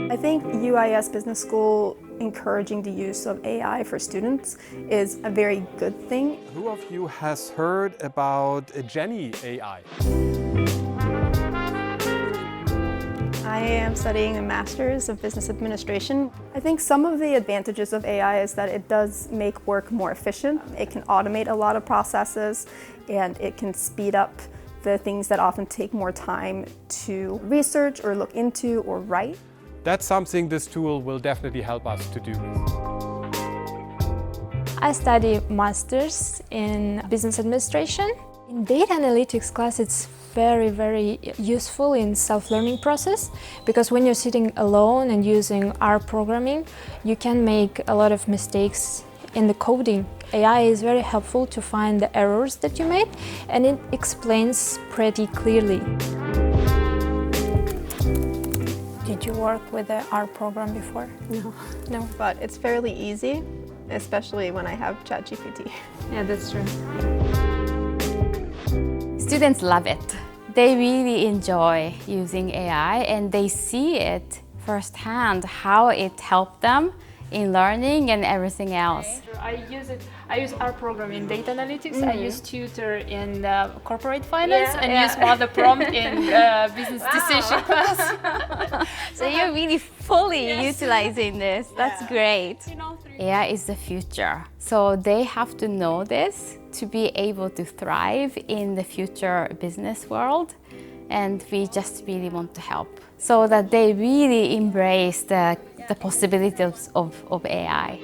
I think UIS Business School encouraging the use of AI for students is a very good thing. Who of you has heard about Jenny AI? I am studying a Master's of Business Administration. I think some of the advantages of AI is that it does make work more efficient. It can automate a lot of processes and it can speed up the things that often take more time to research or look into or write. That's something this tool will definitely help us to do. I study Masters in Business Administration. In data analytics class, it's very useful in self-learning process, because when you're sitting alone and using R programming, you can make a lot of mistakes in the coding. AI is very helpful to find the errors that you made, and it explains pretty clearly. Did you work with the R program before? No, but it's fairly easy, especially when I have ChatGPT. Yeah, that's true. Students love it. They really enjoy using AI and they see it firsthand, how it helped them in learning and everything else. I use R program in data analytics. I use Tutor in corporate finance and use Mother Prompt in business decision class. So you're really fully utilizing this. That's great. AI is the future. So they have to know this to be able to thrive in the future business world. And we just really want to help so that they really embrace the possibilities of AI.